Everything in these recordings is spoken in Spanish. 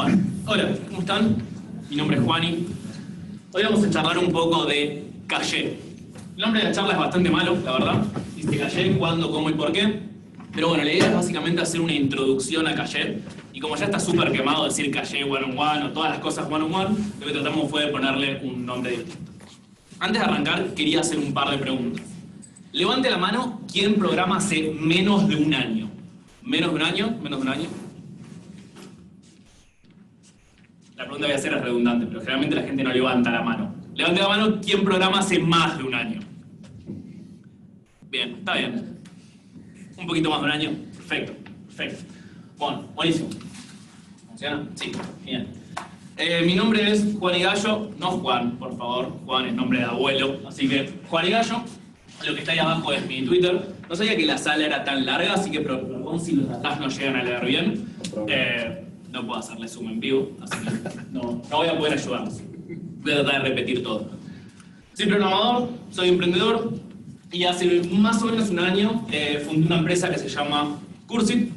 Bueno, hola, ¿cómo están? Mi nombre es Juani. Hoy vamos a charlar un poco de Caché. El nombre de la charla es bastante malo, la verdad. Dice Caché, cuándo, cómo y por qué. Pero bueno, la idea es básicamente hacer una introducción a Caché. Y como ya está súper quemado decir Caché one-on-one o todas las cosas one-on-one, lo que tratamos fue de ponerle un nombre distinto. Antes de arrancar, quería hacer un par de preguntas. Levante la mano, ¿quién programa hace menos de un año? ¿Menos de un año? ¿Menos de un año? La pregunta que voy a hacer es redundante, pero generalmente la gente no levanta la mano. Levante la mano, ¿quién programa hace más de un año? Bien, está bien. Un poquito más de un año. Perfecto, perfecto. Bueno, buenísimo. ¿Funciona? Sí, bien. Mi nombre es Juan y Gallo, no Juan, por favor. Juan es nombre de abuelo, así que Juan y Gallo. Lo que está ahí abajo es mi Twitter. No sabía que la sala era tan larga, así que perdón si los de atrás no llegan a leer bien. No puedo hacerle zoom en vivo, así que no voy a poder ayudarlos. Voy a tratar de repetir todo. Soy programador, soy emprendedor y hace más o menos un año fundé una empresa que se llama Cursit.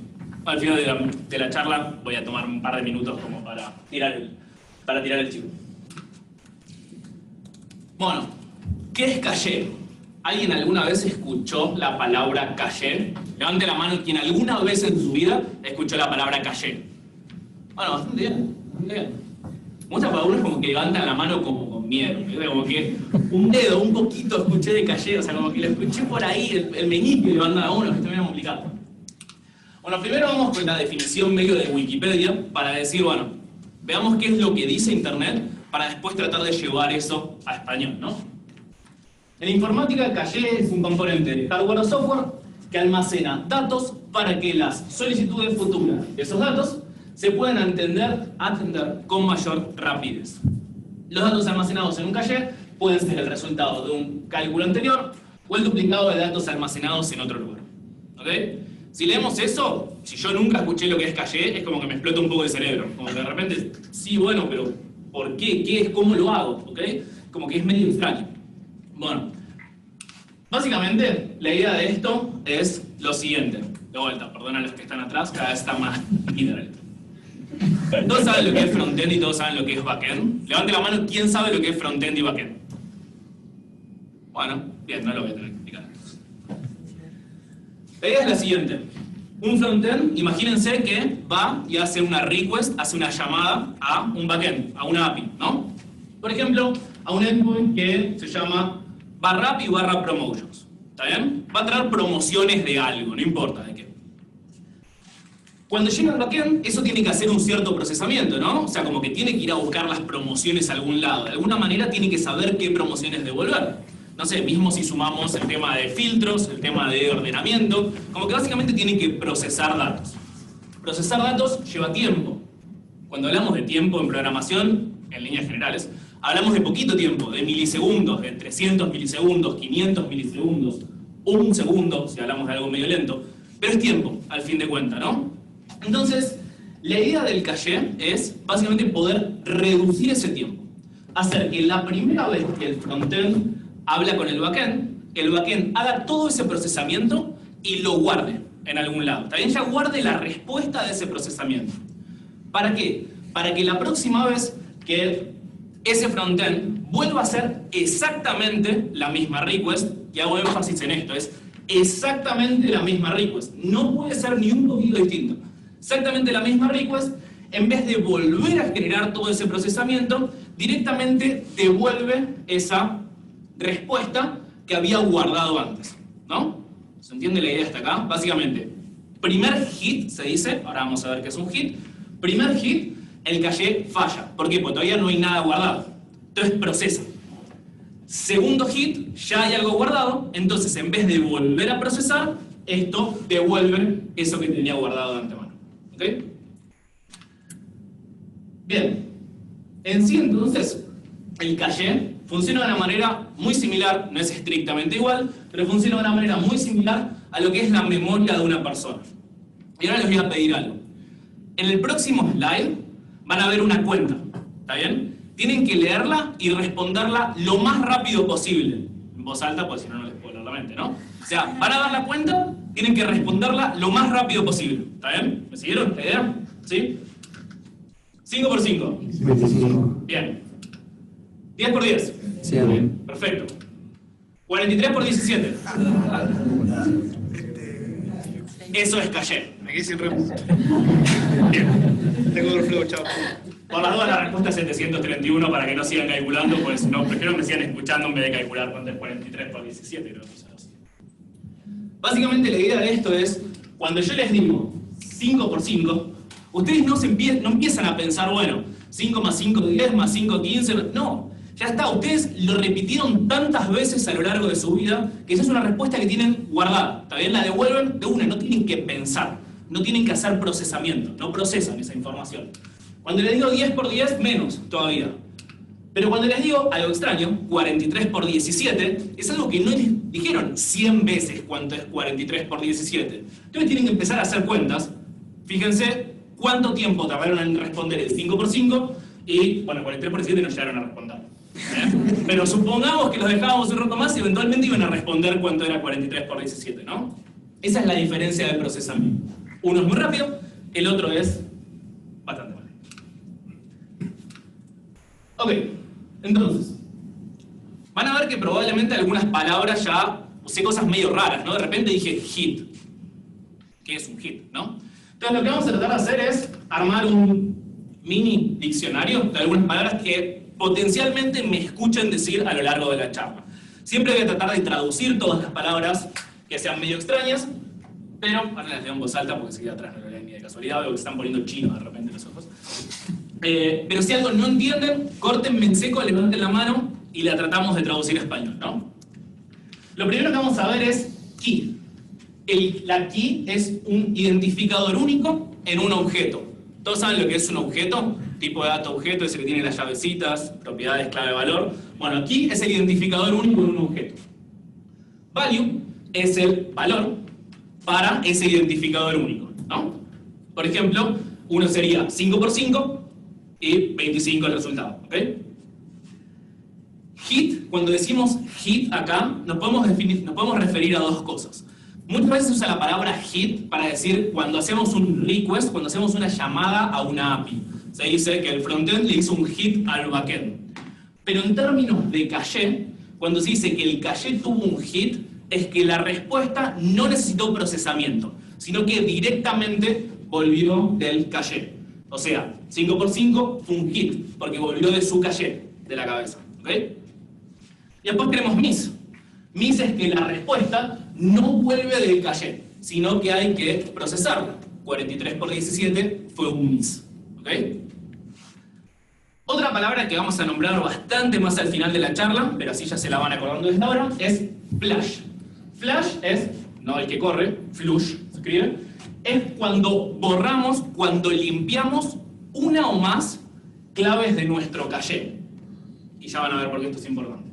Al final de la charla voy a tomar un par de minutos como para tirar el chivo. Bueno, ¿qué es Caché? ¿Alguien alguna vez escuchó la palabra Caché? Levante la mano quien alguna vez en su vida escuchó la palabra Caché. Bueno, bastante bien, bastante bien. Muchas palabras como que levantan la mano como con miedo. Como que un dedo, un poquito escuché de Caché, o sea, como que lo escuché por ahí, el meñique levanta a uno, que está medio complicado. Bueno, primero vamos con la definición medio de Wikipedia para decir, bueno, veamos qué es lo que dice Internet para después tratar de llevar eso a español, ¿no? En informática, Caché es un componente de hardware o software que almacena datos para que las solicitudes futuras de esos datos se puedan atender con mayor rapidez. Los datos almacenados en un caché pueden ser el resultado de un cálculo anterior o el duplicado de datos almacenados en otro lugar. ¿Ok? Si leemos eso, si yo nunca escuché lo que es caché, es como que me explota un poco el cerebro. Como que de repente, sí, bueno, pero ¿por qué? ¿Qué es? ¿Cómo lo hago? ¿Ok? Como que es medio extraño. Bueno, básicamente la idea de esto es lo siguiente. De vuelta, perdón a los que están atrás, cada vez está más literal. Todos saben lo que es frontend y todos saben lo que es backend. Levante la mano, ¿quién sabe lo que es frontend y backend? Bueno, bien, no lo voy a tener que explicar. La idea es la siguiente. Un frontend, imagínense que va y hace una request, hace una llamada a un backend, a una API, ¿no? Por ejemplo, a un endpoint que se llama /API /promotions. ¿Está bien? Va a traer promociones de algo, no importa de qué. Cuando llega al backend, eso tiene que hacer un cierto procesamiento, ¿no? O sea, como que tiene que ir a buscar las promociones a algún lado. De alguna manera tiene que saber qué promociones devolver. No sé, mismo si sumamos el tema de filtros, el tema de ordenamiento, como que básicamente tiene que procesar datos. Procesar datos lleva tiempo. Cuando hablamos de tiempo en programación, en líneas generales, hablamos de poquito tiempo, de milisegundos, de 300 milisegundos, 500 milisegundos, un segundo, si hablamos de algo medio lento, pero es tiempo, al fin de cuentas, ¿no? Entonces, la idea del caché es básicamente poder reducir ese tiempo. Hacer que la primera vez que el frontend habla con el backend haga todo ese procesamiento y lo guarde en algún lado. También ya guarde la respuesta de ese procesamiento. ¿Para qué? Para que la próxima vez que ese frontend vuelva a hacer exactamente la misma request, y hago énfasis en esto, es exactamente la misma request. No puede ser ni un poquito distinto. Exactamente la misma request, en vez de volver a generar todo ese procesamiento, directamente devuelve esa respuesta que había guardado antes, ¿no? ¿Se entiende la idea hasta acá? Básicamente, primer hit, se dice, ahora vamos a ver qué es un hit, primer hit, el caché falla. ¿Por qué? Porque todavía no hay nada guardado. Entonces procesa. Segundo hit, ya hay algo guardado, entonces en vez de volver a procesar, esto devuelve eso que tenía guardado de antemano. ¿Ok? Bien. En sí, entonces, el caché funciona de una manera muy similar, no es estrictamente igual, pero funciona de una manera muy similar a lo que es la memoria de una persona. Y ahora les voy a pedir algo. En el próximo slide van a ver una cuenta, ¿está bien? Tienen que leerla y responderla lo más rápido posible. En voz alta, porque si no, no les puedo leer la mente, ¿no? O sea, van a dar la cuenta, tienen que responderla lo más rápido posible, ¿está bien? ¿Me siguieron la idea? ¿Sí? 5 por 5. 25. Bien. 10 por 10. 100. Perfecto. 43 por 17. Eso es calle. Aquí sin remo. Bien. Tengo el flow, chao. Por las dudas la respuesta es 731 para que no sigan calculando, pues no, prefiero que me sigan escuchando en vez de calcular cuánto es 43 por 17, creo que es así. Básicamente la idea de esto es, cuando yo les digo 5 por 5, ustedes no empiezan a pensar, bueno, 5 más 5, 10, más 5, 15, no. Ya está, ustedes lo repitieron tantas veces a lo largo de su vida que esa es una respuesta que tienen guardada. ¿Está bien? La devuelven de una, no tienen que pensar, no tienen que hacer procesamiento, no procesan esa información. Cuando les digo 10 por 10, menos todavía. Pero cuando les digo algo extraño, 43 por 17, es algo que no les dijeron 100 veces cuánto es 43 por 17. Entonces tienen que empezar a hacer cuentas. Fíjense cuánto tiempo tardaron en responder el 5 por 5 y, bueno, 43 por 17 no llegaron a responder. Pero supongamos que los dejábamos un rato más y eventualmente iban a responder cuánto era 43 por 17, ¿no? Esa es la diferencia del procesamiento. Uno es muy rápido, el otro es bastante mal. Ok, entonces, van a ver que probablemente algunas palabras ya usé cosas medio raras, ¿no? De repente dije hit. ¿Qué es un hit, no? Entonces lo que vamos a tratar de hacer es armar un mini diccionario de algunas palabras que potencialmente me escuchen decir a lo largo de la charla. Siempre voy a tratar de traducir todas las palabras que sean medio extrañas, pero ahora las leo en voz alta porque si queda atrás no lo leen ni de casualidad, veo que se están poniendo chino de repente los ojos. Pero si algo no entienden, córtenme en seco, levanten la mano y la tratamos de traducir a español, ¿no? Lo primero que vamos a ver es key. La key es un identificador único en un objeto. ¿Todos saben lo que es un objeto? Tipo de dato objeto, ese que tiene las llavecitas, propiedades, clave, valor. Bueno, aquí es el identificador único en un objeto. Value es el valor para ese identificador único, ¿no? Por ejemplo, uno sería 5 por 5 y 25 el resultado, ¿ok? Hit, cuando decimos hit acá, nos podemos referir a dos cosas. Muchas veces se usa la palabra hit para decir cuando hacemos un request, cuando hacemos una llamada a una API. Se dice que el frontend le hizo un hit al backend. Pero en términos de caché, cuando se dice que el caché tuvo un hit, es que la respuesta no necesitó procesamiento, sino que directamente volvió del caché. O sea, 5 por 5 fue un hit, porque volvió de su caché, de la cabeza. ¿Ok? Y después tenemos miss. Miss es que la respuesta no vuelve del caché, sino que hay que procesarla. 43 por 17 fue un miss. ¿Ok? Otra palabra que vamos a nombrar bastante más al final de la charla, pero así ya se la van acordando desde ahora, es flash. Flash es, no el que corre, flush se escribe, es cuando borramos, cuando limpiamos una o más claves de nuestro caché. Y ya van a ver por qué esto es importante.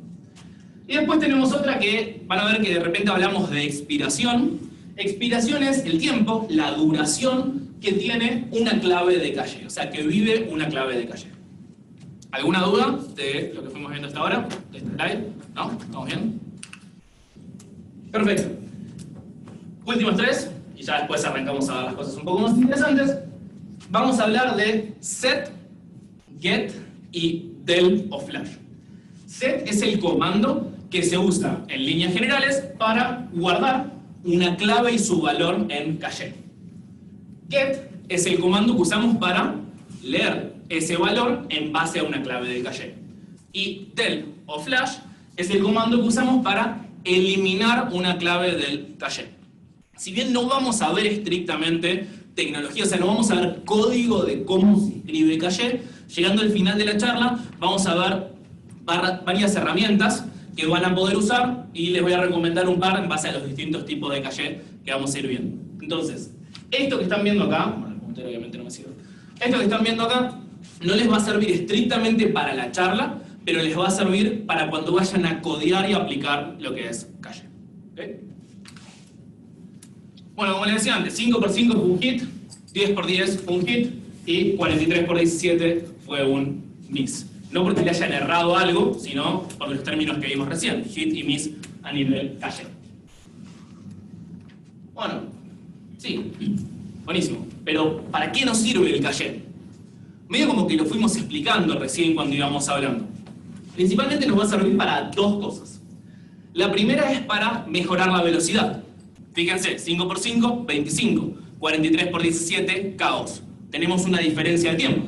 Y después tenemos otra que van a ver que de repente hablamos de expiración. Expiración es el tiempo, la duración que tiene una clave de caché, o sea, que vive una clave de caché. ¿Alguna duda de lo que fuimos viendo hasta ahora? ¿De este slide? ¿No? ¿Estamos bien? Perfecto. Últimos tres, y ya después arrancamos a ver las cosas un poco más interesantes. Vamos a hablar de set, get y del o flash. Set es el comando que se usa en líneas generales para guardar una clave y su valor en caché. Get es el comando que usamos para leer ese valor en base a una clave de caché. Y del o flash es el comando que usamos para eliminar una clave del caché. Si bien no vamos a ver estrictamente tecnología, o sea, no vamos a ver código de cómo se escribe caché, llegando al final de la charla vamos a ver varias herramientas que van a poder usar y les voy a recomendar un par en base a los distintos tipos de caché que vamos a ir viendo. Entonces, esto que están viendo acá, bueno, el puntero obviamente no me sirve, esto que están viendo acá no les va a servir estrictamente para la charla, pero les va a servir para cuando vayan a codear y aplicar lo que es caché. ¿Okay? Bueno, como les decía antes, 5 por 5 fue un hit, 10 por 10 fue un hit y 43 por 17 fue un miss. No porque le hayan errado algo, sino por los términos que vimos recién, hit y miss a nivel caché. Bueno, sí, buenísimo. Pero ¿para qué nos sirve el caché? medio como que lo fuimos explicando recién cuando íbamos hablando. Principalmente nos va a servir para dos cosas. La primera es para mejorar la velocidad. Fíjense, 5 por 5, 25. 43 por 17, caos. Tenemos una diferencia de tiempo.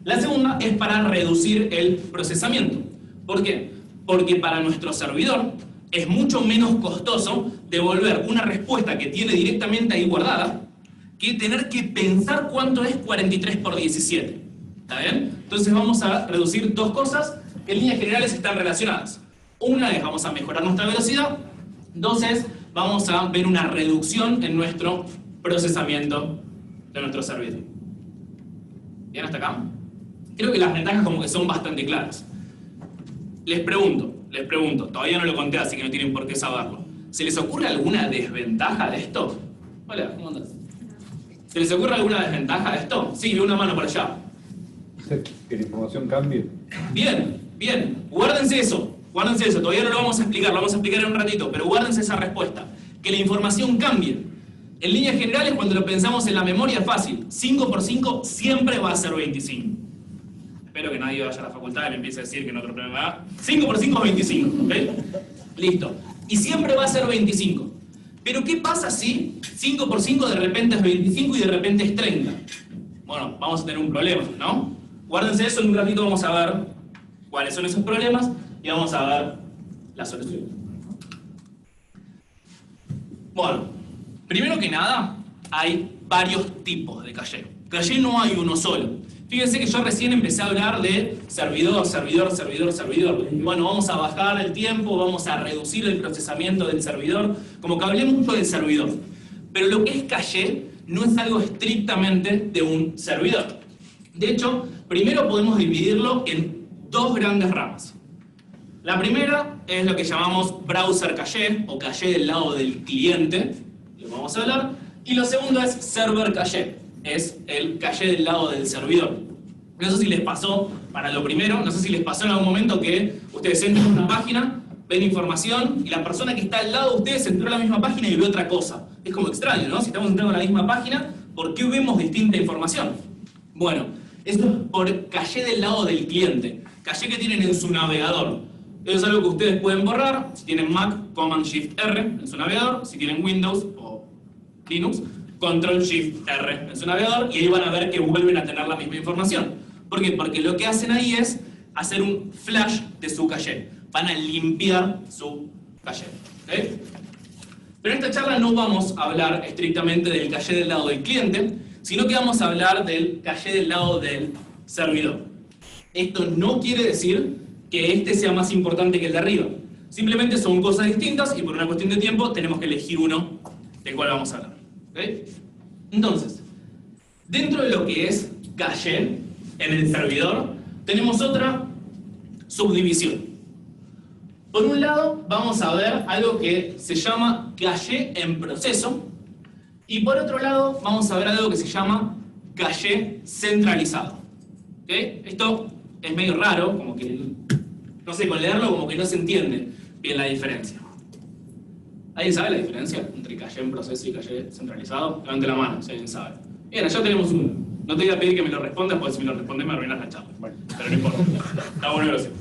La segunda es para reducir el procesamiento. ¿Por qué? Porque para nuestro servidor es mucho menos costoso devolver una respuesta que tiene directamente ahí guardada que tener que pensar cuánto es 43 por 17. ¿Está bien? Entonces vamos a reducir dos cosas que en líneas generales están relacionadas. Una es vamos a mejorar nuestra velocidad. Dos es vamos a ver una reducción en nuestro procesamiento de nuestro servidor. ¿Bien hasta acá? Creo que las ventajas como que son bastante claras. Les pregunto, todavía no lo conté, así que no tienen por qué saberlo. ¿Se les ocurre alguna desventaja de esto? Hola, ¿cómo andás? ¿Se les ocurre alguna desventaja de esto? Sí, veo una mano por allá. Que la información cambie. Bien, bien. Guárdense eso, todavía no lo vamos a explicar, lo vamos a explicar en un ratito, pero guárdense esa respuesta. Que la información cambie. En líneas generales, cuando lo pensamos en la memoria, es fácil. 5 por 5 siempre va a ser 25. Espero que nadie vaya a la facultad y me empiece a decir que en otro problema va. 5 por 5 es 25, ¿ok? Listo. Y siempre va a ser 25. Pero ¿qué pasa si 5 por 5 de repente es 25 y de repente es 30? Bueno, vamos a tener un problema, ¿no? Guárdense eso, en un ratito vamos a ver cuáles son esos problemas y vamos a ver la solución. Bueno, primero que nada, hay varios tipos de caché. Caché no hay uno solo. Fíjense que yo recién empecé a hablar de servidor. Y bueno, vamos a bajar el tiempo, vamos a reducir el procesamiento del servidor. Como que hablé mucho del servidor. Pero lo que es caché no es algo estrictamente de un servidor. De hecho, primero podemos dividirlo en dos grandes ramas. La primera es lo que llamamos browser caché o caché del lado del cliente, lo vamos a hablar. Y lo segundo es server caché, es el caché del lado del servidor. No sé si les pasó, para lo primero, no sé si les pasó en algún momento que ustedes entran en una página, ven información y la persona que está al lado de ustedes entró a la misma página y ve otra cosa. Es como extraño, ¿no? Si estamos entrando a la misma página, ¿por qué vemos distinta información? Bueno, esto es por caché del lado del cliente, caché que tienen en su navegador. Eso es algo que ustedes pueden borrar. Si tienen Mac, Command-Shift-R en su navegador. Si tienen Windows o Linux, Control-Shift-R en su navegador. Y ahí van a ver que vuelven a tener la misma información. ¿Por qué? Porque lo que hacen ahí es hacer un flash de su caché. Van a limpiar su caché. ¿Okay? Pero en esta charla no vamos a hablar estrictamente del caché del lado del cliente, sino que vamos a hablar del caché del lado del servidor. Esto no quiere decir que este sea más importante que el de arriba. Simplemente son cosas distintas y por una cuestión de tiempo tenemos que elegir uno del cual vamos a hablar. ¿Okay? Entonces, dentro de lo que es caché en el servidor, tenemos otra subdivisión. Por un lado, vamos a ver algo que se llama caché en proceso, y por otro lado, vamos a ver algo que se llama caché centralizado. ¿Okay? Esto es medio raro, como que, no sé, con leerlo como que no se entiende bien la diferencia. ¿Alguien sabe la diferencia entre caché en proceso y caché centralizado? Levante la mano, si alguien sabe. Bien, ya tenemos uno. No te voy a pedir que me lo respondas, porque si me lo respondes me arruinas la charla. Bueno, pero no importa. Está bueno que lo sepas.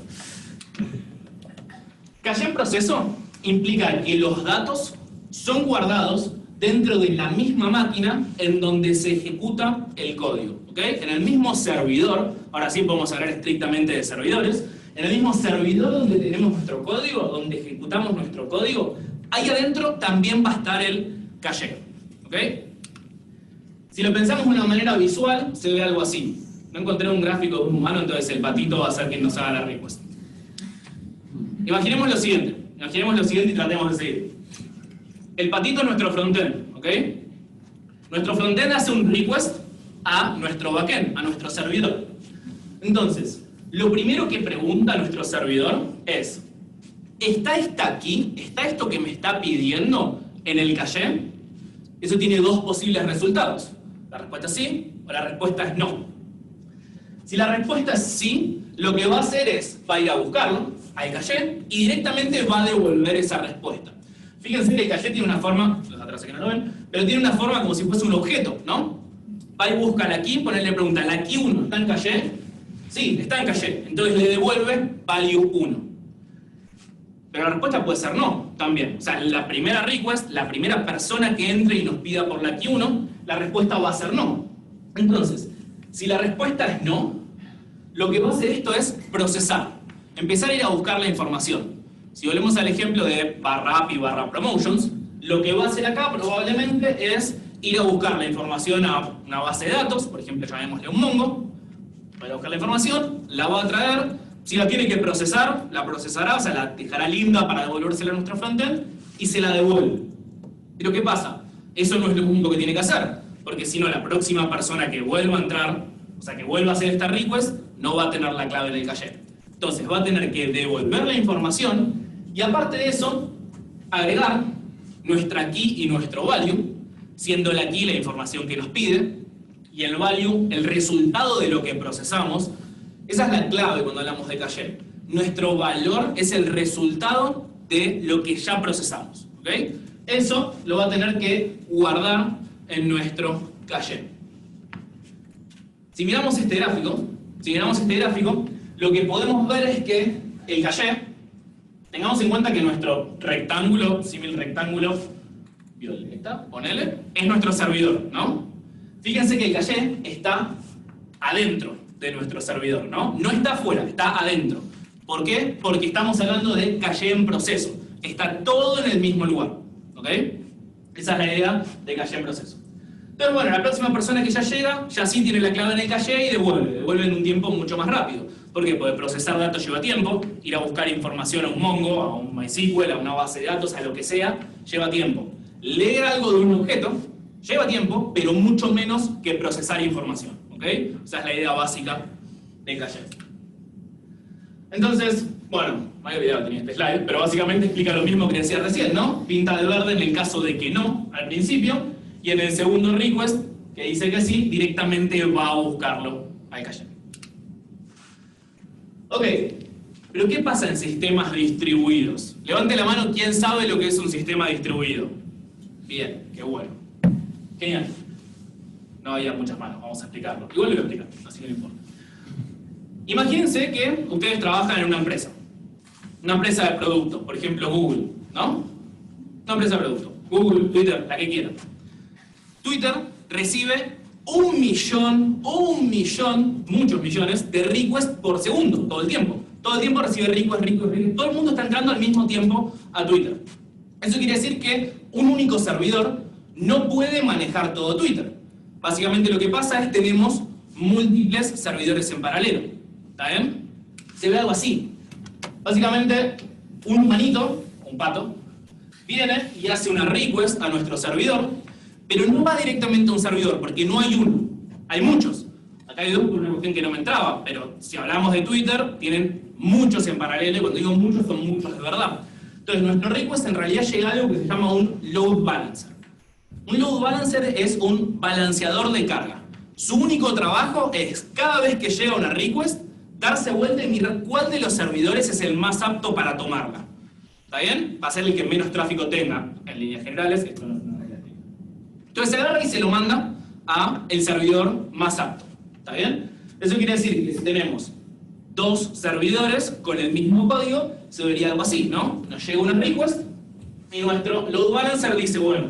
Caché en proceso implica que los datos son guardados dentro de la misma máquina en donde se ejecuta el código. ¿Okay? En el mismo servidor, ahora sí podemos hablar estrictamente de servidores, en el mismo servidor donde tenemos nuestro código, donde ejecutamos nuestro código, ahí adentro también va a estar el caché. ¿Okay? Si lo pensamos de una manera visual, se ve algo así. No encontré un gráfico de un humano, entonces el patito va a ser quien nos haga la request. Imaginemos lo siguiente y tratemos de seguir. El patito es nuestro frontend, ¿ok? Nuestro frontend hace un request a nuestro backend, a nuestro servidor. Entonces, lo primero que pregunta nuestro servidor es: ¿está aquí? ¿Está esto que me está pidiendo en el caché? Eso tiene dos posibles resultados. La respuesta es sí o la respuesta es no. Si la respuesta es sí, lo que va a hacer es, va a ir a buscarlo al caché y directamente va a devolver esa respuesta. Fíjense que el caché tiene una forma, los atrás que no lo ven, pero tiene una forma como si fuese un objeto, ¿no? va y busca la key, le pregunta, ¿la key 1 está en caché? Sí, está en caché. Entonces le devuelve value 1. Pero la respuesta puede ser no, también. O sea, la primera request, la primera persona que entre y nos pida por la key 1, la respuesta va a ser no. Entonces, si la respuesta es no, lo que va a hacer esto es procesar. Empezar a ir a buscar la información. Si volvemos al ejemplo de /api /promotions, lo que va a hacer acá probablemente es ir a buscar la información a una base de datos, por ejemplo, llamémosle un Mongo, va a buscar la información, la va a traer, si la tiene que procesar, la procesará, o sea, la dejará linda para devolvérsela a nuestro frontend y se la devuelve. Pero ¿qué pasa? Eso no es lo único que tiene que hacer, porque si no, la próxima persona que vuelva a entrar, o sea, que vuelva a hacer esta request, no va a tener la clave del caché. Entonces va a tener que devolver la información y aparte de eso, agregar nuestra key y nuestro value, siendo la key la información que nos pide y el value el resultado de lo que procesamos. Esa es la clave cuando hablamos de caché. Nuestro valor es el resultado de lo que ya procesamos. ¿Okay? Eso lo va a tener que guardar en nuestro caché. Si miramos este gráfico, lo que podemos ver es que el caché, tengamos en cuenta que nuestro rectángulo, símil rectángulo violeta, ponele, es nuestro servidor, ¿no? Fíjense que el caché está adentro de nuestro servidor, ¿no? No está afuera, está adentro. ¿Por qué? Porque estamos hablando de caché en proceso. Está todo en el mismo lugar, ¿ok? Esa es la idea de caché en proceso. Pero bueno, la próxima persona que ya llega, ya sí tiene la clave en el caché y devuelve en un tiempo mucho más rápido. ¿Por qué? Porque procesar datos lleva tiempo, ir a buscar información a un Mongo, a un MySQL, a una base de datos, a lo que sea, lleva tiempo. Leer algo de un objeto lleva tiempo, pero mucho menos que procesar información, ¿ok? Esa es la idea básica del caché. Entonces, bueno, me había olvidado que tenía este slide, pero básicamente explica lo mismo que decía recién, ¿no? Pinta de verde en el caso de que no, al principio, y en el segundo request, que dice que sí, directamente va a buscarlo al caché. Ok, pero ¿qué pasa en sistemas distribuidos? Levante la mano quien sabe lo que es un sistema distribuido. Bien, qué bueno. Genial. No había muchas manos, vamos a explicarlo. Igual lo voy a explicar, así que no importa. Imagínense que ustedes trabajan en una empresa de producto, por ejemplo Google, ¿no? Una empresa de producto. Google, Twitter, la que quieran. Twitter recibe 1 millón, muchos millones de requests por segundo, todo el tiempo. Todo el tiempo recibe requests. Todo el mundo está entrando al mismo tiempo a Twitter. Eso quiere decir que un único servidor no puede manejar todo Twitter. Básicamente lo que pasa es que tenemos múltiples servidores en paralelo. ¿Está bien? Se ve algo así. Básicamente, un humanito, un pato, viene y hace una request a nuestro servidor, pero no va directamente a un servidor, porque no hay uno, hay muchos. Acá hay dos por una cuestión que no me entraba, pero si hablamos de Twitter, tienen muchos en paralelo, y cuando digo muchos, son muchos de verdad. Entonces, nuestro request en realidad llega a algo que se llama un load balancer. Un load balancer es un balanceador de carga. Su único trabajo es, cada vez que llega una request, darse vuelta y mirar cuál de los servidores es el más apto para tomarla. ¿Está bien? Va a ser el que menos tráfico tenga, en líneas generales. Esto no es una regla técnica. Entonces se agarra y se lo manda a el servidor más apto. ¿Está bien? Eso quiere decir que si tenemos dos servidores con el mismo código, se vería algo así, ¿no? Nos llega una request y nuestro load balancer dice, bueno,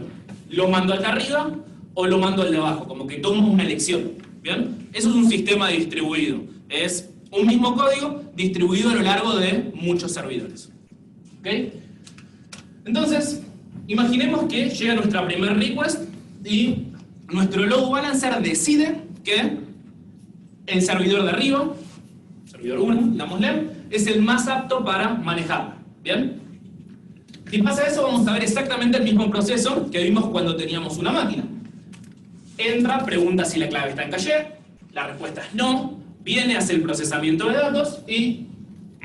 ¿lo mando acá arriba o lo mando al de abajo? Como que toma una elección. ¿Bien? Eso es un sistema distribuido. Es un mismo código distribuido a lo largo de muchos servidores. ¿Ok? Entonces, imaginemos que llega nuestra primera request y nuestro load balancer decide que el servidor de arriba, servidor 1, digámosle, es el más apto para manejarla. ¿Bien? Si pasa eso, vamos a ver exactamente el mismo proceso que vimos cuando teníamos una máquina. Entra, pregunta si la clave está en caché, la respuesta es no, viene, hace el procesamiento de datos y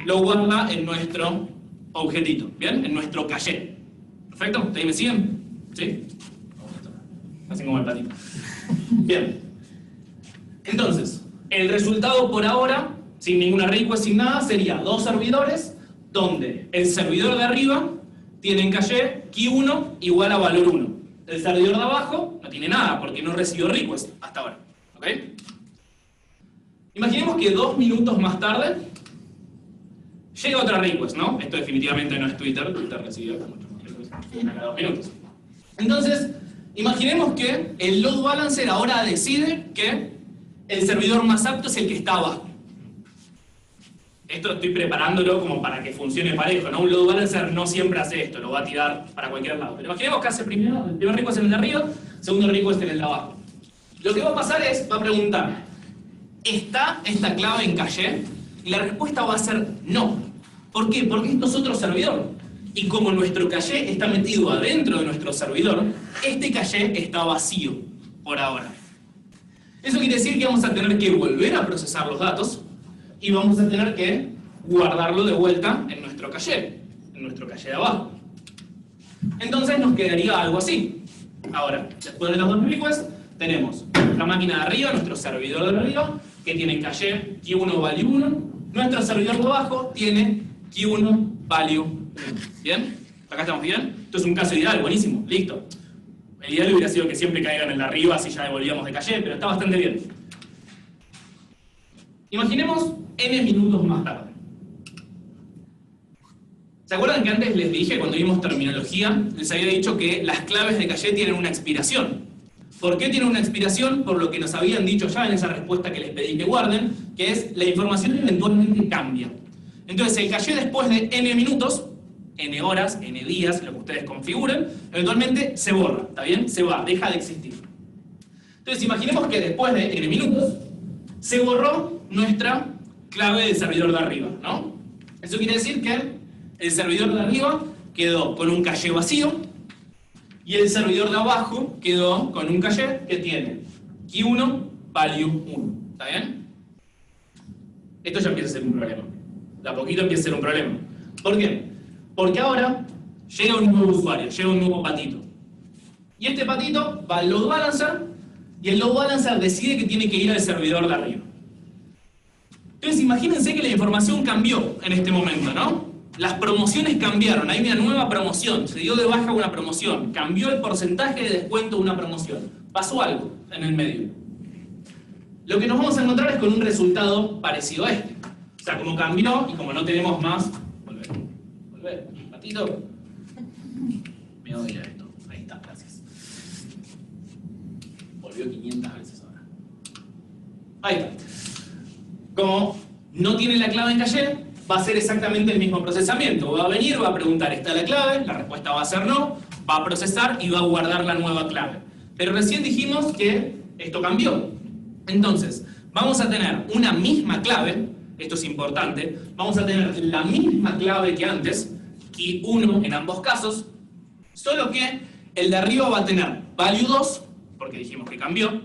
lo guarda en nuestro objetito, ¿bien? En nuestro caché. ¿Perfecto? ¿Ustedes me siguen? ¿Sí? Así como el platito. Bien. Entonces, el resultado por ahora, sin ninguna request, sin nada, sería dos servidores donde el servidor de arriba tiene en caché key 1 igual a valor 1. El servidor de abajo no tiene nada porque no recibió request hasta ahora. ¿Ok? Imaginemos que 2 minutos más tarde llega otra request, ¿no? Esto definitivamente no es Twitter. Twitter recibe muchos más requests cada 2 minutos. Entonces, imaginemos que el load balancer ahora decide que el servidor más apto es el que está abajo. Esto estoy preparándolo como para que funcione parejo, ¿no? Un load balancer no siempre hace esto, lo va a tirar para cualquier lado. Pero imaginemos que hace primero, el primer request en el de arriba, segundo request en el de abajo. Lo que va a pasar es, va a preguntar, ¿está esta clave en caché? Y la respuesta va a ser no. ¿Por qué? Porque esto es otro servidor. Y como nuestro caché está metido adentro de nuestro servidor, este caché está vacío por ahora. Eso quiere decir que vamos a tener que volver a procesar los datos y vamos a tener que guardarlo de vuelta en nuestro caché de abajo. Entonces nos quedaría algo así. Ahora, después de los dos requests, tenemos la máquina de arriba, nuestro servidor de arriba, que tiene caché Q1 value 1. Nuestro servidor de abajo tiene Q1 value 1. ¿Bien? ¿Acá estamos bien? Esto es un caso ideal, buenísimo, listo. El ideal hubiera sido que siempre caigan en la arriba, así ya devolvíamos de caché, pero está bastante bien. Imaginemos n minutos más tarde. ¿Se acuerdan que antes les dije, cuando vimos terminología, les había dicho que las claves de caché tienen una expiración? ¿Por qué tienen una expiración? Por lo que nos habían dicho ya en esa respuesta que les pedí que guarden, que es la información eventualmente cambia. Entonces el caché después de n minutos, n horas, n días, lo que ustedes configuren, eventualmente se borra, ¿está bien? Se va, deja de existir. Entonces imaginemos que después de n minutos se borró nuestra clave del servidor de arriba, ¿no? Eso quiere decir que el servidor de arriba quedó con un caché vacío y el servidor de abajo quedó con un caché que tiene Q1 value 1, ¿está bien? Esto ya empieza a ser un problema. De a poquito empieza a ser un problema. ¿Por qué? Porque ahora llega un nuevo usuario, llega un nuevo patito. Y este patito va al load balancer y el load balancer decide que tiene que ir al servidor de arriba. Entonces imagínense que la información cambió en este momento, ¿no? Las promociones cambiaron, hay una nueva promoción, se dio de baja una promoción, cambió el porcentaje de descuento de una promoción, pasó algo en el medio. Lo que nos vamos a encontrar es con un resultado parecido a este. O sea, como cambió y como no tenemos más... Volver, patito. Me odia esto, ahí está, gracias. Volvió 500 veces ahora. Ahí está. Como no tiene la clave en caché, va a hacer exactamente el mismo procesamiento. Va a venir, va a preguntar, ¿está la clave? La respuesta va a ser no, va a procesar y va a guardar la nueva clave. Pero recién dijimos que esto cambió. Entonces, vamos a tener una misma clave, esto es importante, vamos a tener la misma clave que antes, y 1 en ambos casos, solo que el de arriba va a tener value 2, porque dijimos que cambió,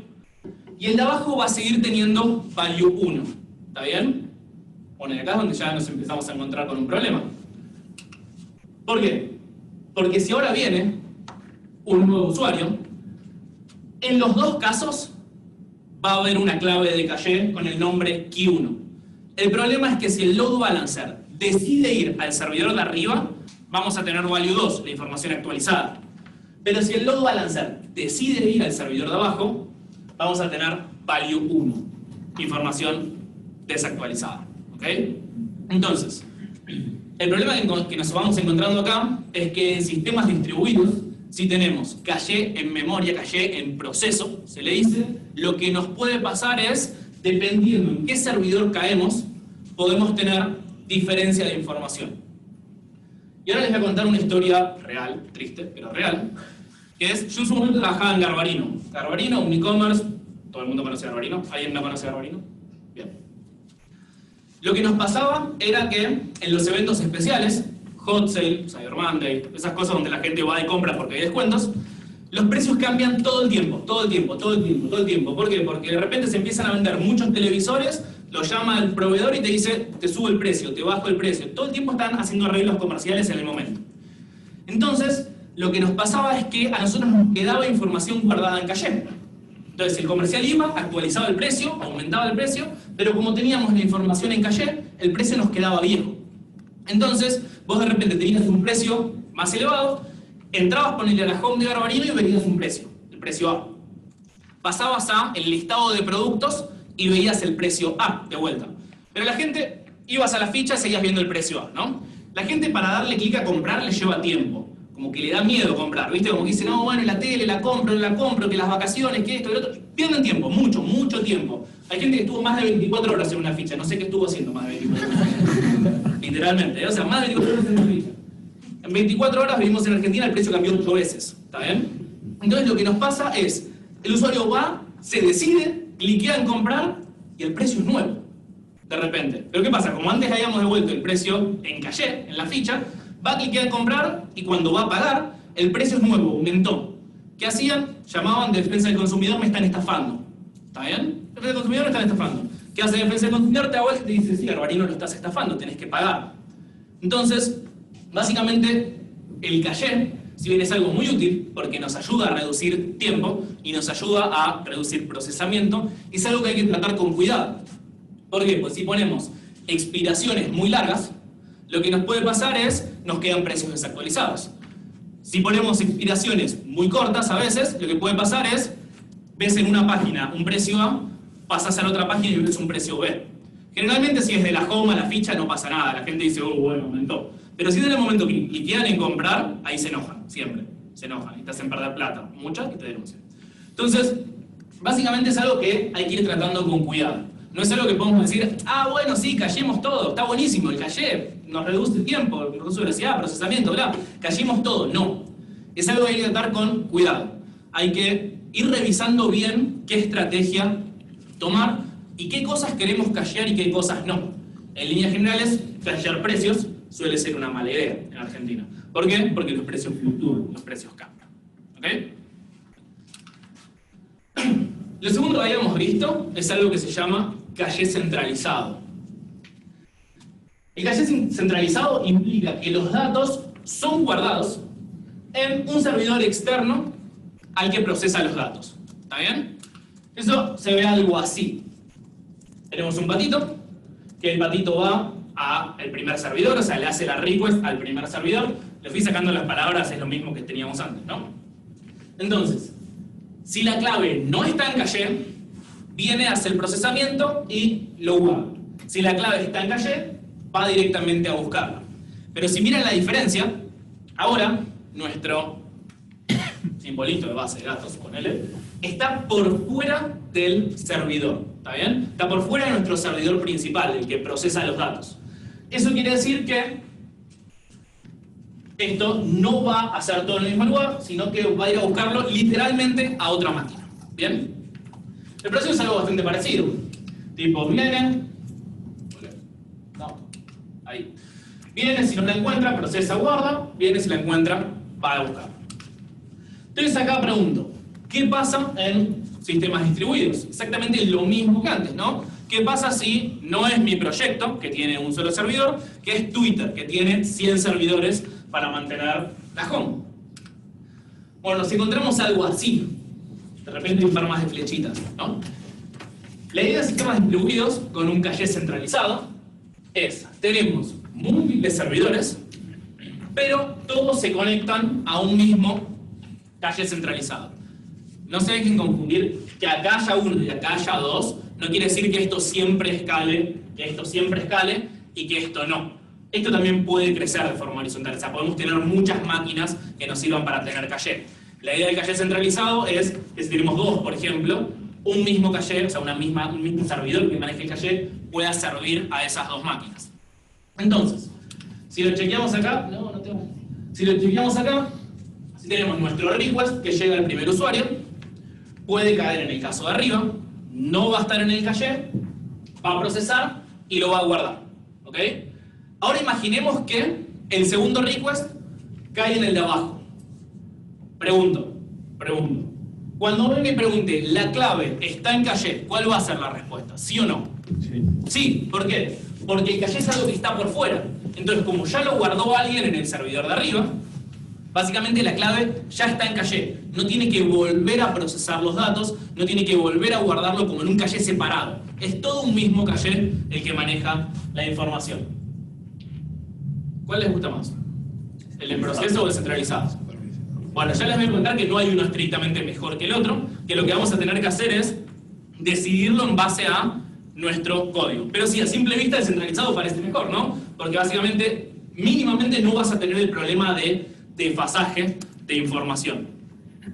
y el de abajo va a seguir teniendo value 1. ¿Está bien? Bueno, y acá es donde ya nos empezamos a encontrar con un problema. ¿Por qué? Porque si ahora viene un nuevo usuario, en los dos casos va a haber una clave de caché con el nombre Q1. El problema es que si el load balancer decide ir al servidor de arriba, vamos a tener value 2, la información actualizada. Pero si el load balancer decide ir al servidor de abajo, vamos a tener value 1, información desactualizada. ¿Ok? Entonces, el problema que nos vamos encontrando acá es que en sistemas distribuidos, si tenemos caché en memoria, caché en proceso, se le dice, lo que nos puede pasar es, dependiendo en qué servidor caemos, podemos tener diferencia de información. Y ahora les voy a contar una historia real, triste, pero real, que es, yo en su momento trabajaba en Garbarino. Garbarino, un e-commerce, todo el mundo conoce Garbarino. ¿Alguien no conoce Garbarino? Bien. Lo que nos pasaba era que en los eventos especiales, Hot Sale, Cyber Monday, esas cosas donde la gente va de compras porque hay descuentos, los precios cambian todo el tiempo. ¿Por qué? Porque de repente se empiezan a vender muchos televisores, lo llama el proveedor y te dice, te subo el precio, te bajo el precio. Todo el tiempo están haciendo arreglos comerciales en el momento. Entonces, lo que nos pasaba es que a nosotros nos quedaba información guardada en caché. Entonces, el comercial iba, actualizaba el precio, aumentaba el precio, pero como teníamos la información en caché, el precio nos quedaba viejo. Entonces, vos de repente tenías un precio más elevado, entrabas, ponele a la home de Garbarino y veías un precio, el precio A. pasabas a el listado de productos y veías el precio A de vuelta. Pero la gente, ibas a la ficha y seguías viendo el precio A, ¿no? La gente para darle clic a comprar le lleva tiempo. Como que le da miedo comprar, ¿viste? Como que dice, no, bueno, la tele, la compro, que las vacaciones, que esto, que lo otro. Pierden tiempo, mucho tiempo. Hay gente que estuvo más de 24 horas en una ficha, no sé qué estuvo haciendo más de 24 horas. Literalmente, o sea, más de 24 horas en una ficha. En 24 horas vivimos en Argentina, el precio cambió 8 veces, ¿está bien? Entonces lo que nos pasa es, el usuario va, se decide, cliquea en comprar y el precio es nuevo, de repente. Pero ¿qué pasa? Como antes habíamos devuelto el precio en caché, en la ficha, va a cliquear en comprar y cuando va a pagar, el precio es nuevo, aumentó. ¿Qué hacían? Llamaban de defensa del consumidor, me están estafando. ¿Está bien? Defensa del consumidor me están estafando. ¿Qué hace defensa del consumidor? Te da vuelta y te dice, sí, Garbarino, lo estás estafando, tenés que pagar. Entonces, básicamente, el caché, si bien es algo muy útil, porque nos ayuda a reducir tiempo y nos ayuda a reducir procesamiento, es algo que hay que tratar con cuidado. ¿Por qué? Pues si ponemos expiraciones muy largas, lo que nos puede pasar es, nos quedan precios desactualizados. Si ponemos expiraciones muy cortas a veces, lo que puede pasar es, ves en una página un precio A, pasas a la otra página y ves un precio B. Generalmente si es de la home a la ficha no pasa nada, la gente dice, bueno, aumentó. Pero si es en el momento que cliquean en comprar, ahí se enojan, siempre. Se enojan y te hacen perder plata, muchas, y te denuncian. Entonces, básicamente es algo que hay que ir tratando con cuidado. No es algo que podemos decir, bueno, sí, callemos todo, está buenísimo, el callé nos reduce el tiempo, reduce velocidad, procesamiento, bla, callemos todo. No. Es algo que hay que tratar con cuidado. Hay que ir revisando bien qué estrategia tomar y qué cosas queremos callar y qué cosas no. En líneas generales, callar precios suele ser una mala idea en Argentina. ¿Por qué? Porque los precios fluctúan, los precios cambian. ¿Ok? Lo segundo que habíamos visto es algo que se llama caché centralizado. El caché centralizado implica que los datos son guardados en un servidor externo al que procesa los datos. ¿Está bien? Eso se ve algo así. Tenemos un patito, que el patito va al primer servidor, o sea, le hace la request al primer servidor. Le fui sacando las palabras, es lo mismo que teníamos antes, ¿no? Entonces, si la clave no está en caché, viene a hacer el procesamiento y lo guarda. Si la clave está en caché, va directamente a buscarla. Pero si miran la diferencia, ahora nuestro simbolito de base de datos, ponele, está por fuera del servidor, ¿está bien? Está por fuera de nuestro servidor principal, el que procesa los datos. Eso quiere decir que esto no va a hacer todo en el mismo lugar, sino que va a ir a buscarlo literalmente a otra máquina. ¿Bien? El proceso es algo bastante parecido. Tipo, viene... No, ahí. Viene, si no la encuentra, procesa, guarda. Viene, si la encuentra, va a buscar. Entonces acá pregunto, ¿qué pasa en sistemas distribuidos? Exactamente lo mismo que antes, ¿no? ¿Qué pasa si no es mi proyecto, que tiene un solo servidor, que es Twitter, que tiene 100 servidores para mantener la home? Bueno, nos encontramos algo así. De repente un par más de flechitas, ¿no? La idea de sistemas distribuidos con un caché centralizado es, tenemos múltiples servidores, pero todos se conectan a un mismo caché centralizado. No se dejen confundir que acá haya uno y acá haya dos, no quiere decir que esto siempre escale, y que esto no. Esto también puede crecer de forma horizontal, o sea, podemos tener muchas máquinas que nos sirvan para tener caché. La idea del caché centralizado es que si tenemos dos, por ejemplo, un mismo caché, o sea, un mismo servidor que maneje el caché, pueda servir a esas dos máquinas. Entonces, si lo chequeamos acá, si lo chequeamos acá, si tenemos nuestro request que llega al primer usuario, puede caer en el caso de arriba, no va a estar en el caché, va a procesar y lo va a guardar. ¿Ok? Ahora imaginemos que el segundo request cae en el de abajo. Pregunto. Cuando venga y pregunte, ¿la clave está en caché? ¿Cuál va a ser la respuesta? ¿Sí o no? Sí. Sí, ¿por qué? Porque el caché es algo que está por fuera. Entonces, como ya lo guardó alguien en el servidor de arriba, básicamente la clave ya está en caché. No tiene que volver a procesar los datos, no tiene que volver a guardarlo como en un caché separado. Es todo un mismo caché el que maneja la información. ¿Cuál les gusta más? ¿El en proceso o el centralizado? Bueno, ya les voy a contar que no hay uno estrictamente mejor que el otro, que lo que vamos a tener que hacer es decidirlo en base a nuestro código. Pero sí, a simple vista descentralizado parece mejor, ¿no? Porque básicamente, mínimamente no vas a tener el problema de desfasaje de información.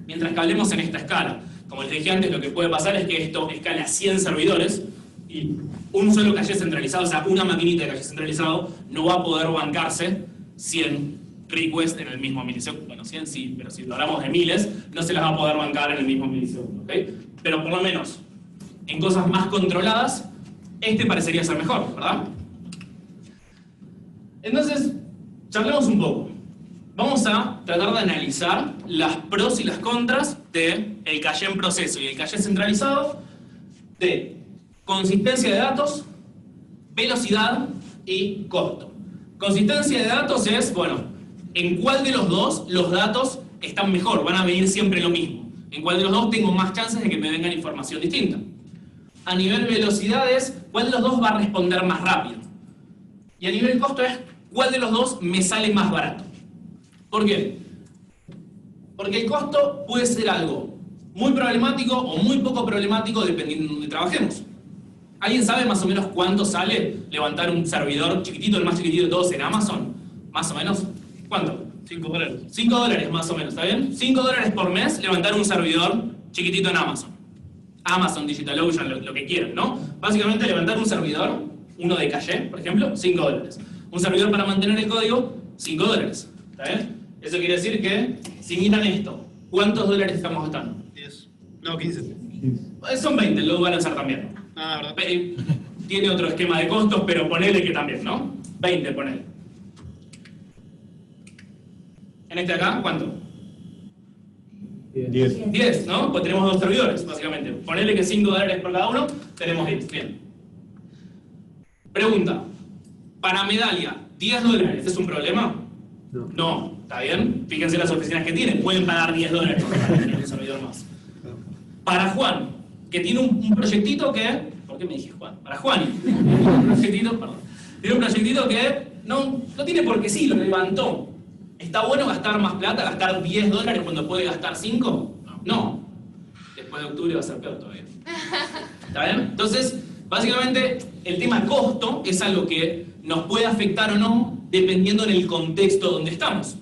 Mientras que hablemos en esta escala. Como les dije antes, lo que puede pasar es que esto escale a 100 servidores y un solo caché centralizado, o sea, una maquinita de caché centralizado, no va a poder bancarse 100 requests en el mismo milisegundo. Bueno, 100 sí, pero si hablamos de miles, no se las va a poder bancar en el mismo milisegundo, ¿ok? Pero por lo menos, en cosas más controladas, este parecería ser mejor, ¿verdad? Entonces, charlemos un poco. Vamos a tratar de analizar las pros y las contras del caché en proceso y el caché centralizado, de consistencia de datos, velocidad y costo. Consistencia de datos es, bueno, en cuál de los dos los datos están mejor, van a venir siempre lo mismo. En cuál de los dos tengo más chances de que me vengan información distinta. A nivel velocidad es cuál de los dos va a responder más rápido. Y a nivel costo es cuál de los dos me sale más barato. ¿Por qué? Porque el costo puede ser algo muy problemático o muy poco problemático dependiendo de donde trabajemos. ¿Alguien sabe más o menos cuánto sale levantar un servidor chiquitito, el más chiquitito de todos en Amazon? ¿Más o menos? ¿Cuánto? $5. $5 más o menos, ¿está bien? $5 por mes levantar un servidor chiquitito en Amazon. Amazon, DigitalOcean, lo que quieran, ¿no? Básicamente levantar un servidor, uno de caché, por ejemplo, $5. Un servidor para mantener el código, $5. ¿Está bien? Eso quiere decir que, si miran esto, ¿cuántos dólares estamos gastando? 10. No, 15. Son 20, lo van a hacer también. Ah, ¿verdad? Tiene otro esquema de costos, pero ponele que también, ¿no? 20, ponele. En este acá, ¿cuánto? 10. 10, ¿no? Pues tenemos dos servidores, básicamente. Ponele que $5 por cada uno, tenemos 10. Bien. Pregunta. Para Medallia, $10, ¿es un problema? No. No, ¿está bien? Fíjense las oficinas que tienen, pueden pagar $10 para tener un servidor más. Para Juan, que tiene un proyectito que... ¿Por qué me dije Juan? Para Juan. Un proyectito, perdón. Tiene un proyectito que no tiene porque sí, lo levantó. ¿Está bueno gastar más plata, gastar $10 cuando puede gastar 5? No. Después de octubre va a ser peor todavía. ¿Está bien? Entonces, básicamente, el tema costo es algo que nos puede afectar o no dependiendo en el contexto donde estamos.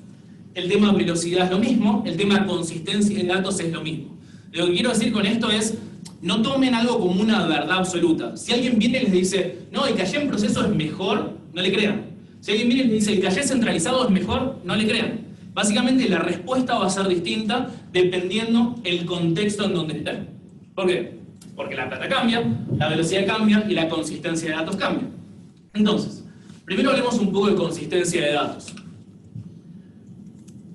El tema de velocidad es lo mismo, el tema de consistencia de datos es lo mismo. Lo que quiero decir con esto es, no tomen algo como una verdad absoluta. Si alguien viene y les dice, no, el caché en proceso es mejor, no le crean. Si alguien viene y les dice, el caché centralizado es mejor, no le crean. Básicamente la respuesta va a ser distinta dependiendo el contexto en donde estén. ¿Por qué? Porque la plata cambia, la velocidad cambia y la consistencia de datos cambia. Entonces, primero hablemos un poco de consistencia de datos.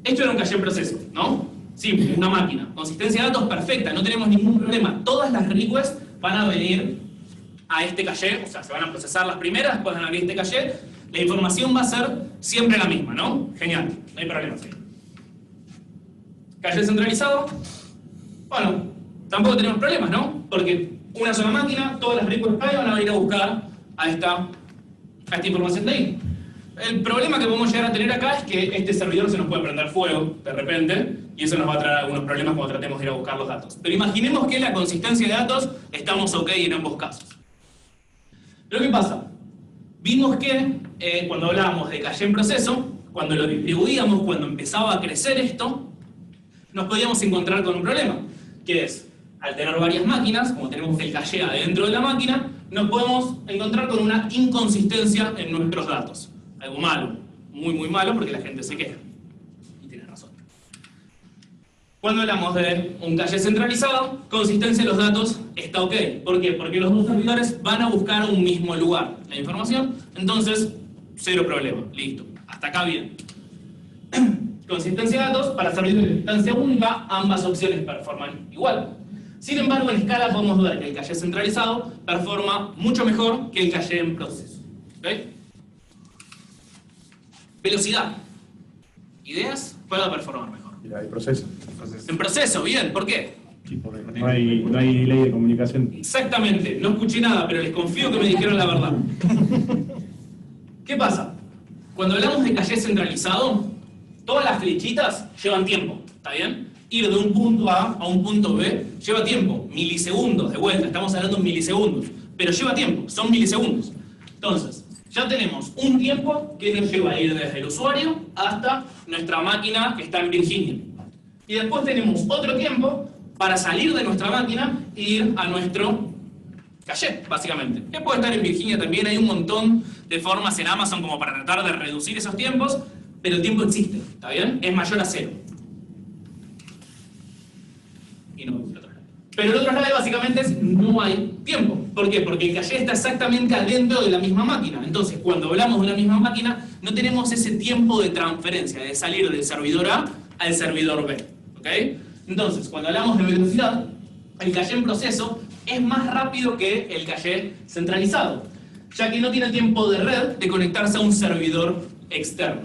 Esto era un caché en proceso, ¿no? Simple, una máquina. Consistencia de datos perfecta, no tenemos ningún problema. Todas las requests van a venir a este caché, o sea, se van a procesar las primeras, después van a abrir este caché. La información va a ser siempre la misma, ¿no? Genial, no hay problema. ¿Sí? Caché centralizado. Bueno, tampoco tenemos problemas, ¿no? Porque una sola máquina, todas las requests que hay van a ir a buscar a esta información de ahí. El problema que podemos llegar a tener acá es que este servidor se nos puede prender fuego de repente y eso nos va a traer algunos problemas cuando tratemos de ir a buscar los datos. Pero imaginemos que la consistencia de datos estamos ok en ambos casos. Pero ¿qué pasa? Vimos que cuando hablábamos de caché en proceso, cuando lo distribuíamos, cuando empezaba a crecer esto, nos podíamos encontrar con un problema, que es, al tener varias máquinas, como tenemos el caché adentro de la máquina, nos podemos encontrar con una inconsistencia en nuestros datos. Algo malo, muy muy malo, porque la gente se queja. Y tiene razón. Cuando hablamos de un caché centralizado, consistencia de los datos está ok. ¿Por qué? Porque los dos servidores van a buscar un mismo lugar la información, entonces, cero problema, listo. Hasta acá bien. Consistencia de datos, para servidores de instancia única, ambas opciones performan igual. Sin embargo, en escala podemos ver que el caché centralizado performa mucho mejor que el caché en proceso. ¿Okay? Velocidad. ¿Ideas? ¿Cuál va a performar mejor? Mira, hay proceso. En proceso, bien, ¿por qué? No hay ley de comunicación. Exactamente, no escuché nada, pero les confío que me dijeron la verdad. ¿Qué pasa? Cuando hablamos de caché centralizado, todas las flechitas llevan tiempo. ¿está bien? Ir de un punto A a un punto B lleva tiempo, milisegundos, de vuelta, estamos hablando en milisegundos, pero lleva tiempo, son milisegundos. Entonces, ya tenemos un tiempo que nos lleva a ir desde el usuario hasta nuestra máquina que está en Virginia. Y después tenemos otro tiempo para salir de nuestra máquina e ir a nuestro caché, básicamente. Que puede estar en Virginia también, hay un montón de formas en Amazon como para tratar de reducir esos tiempos, pero el tiempo existe, ¿está bien? Es mayor a 0. Y no el otro slide. Pero el otro slide básicamente es no hay tiempo. ¿Por qué? Porque el caché está exactamente adentro de la misma máquina. Entonces, cuando hablamos de una misma máquina, no tenemos ese tiempo de transferencia, de salir del servidor A al servidor B. ¿Ok? Entonces, cuando hablamos de velocidad, el caché en proceso es más rápido que el caché centralizado, ya que no tiene tiempo de red de conectarse a un servidor externo.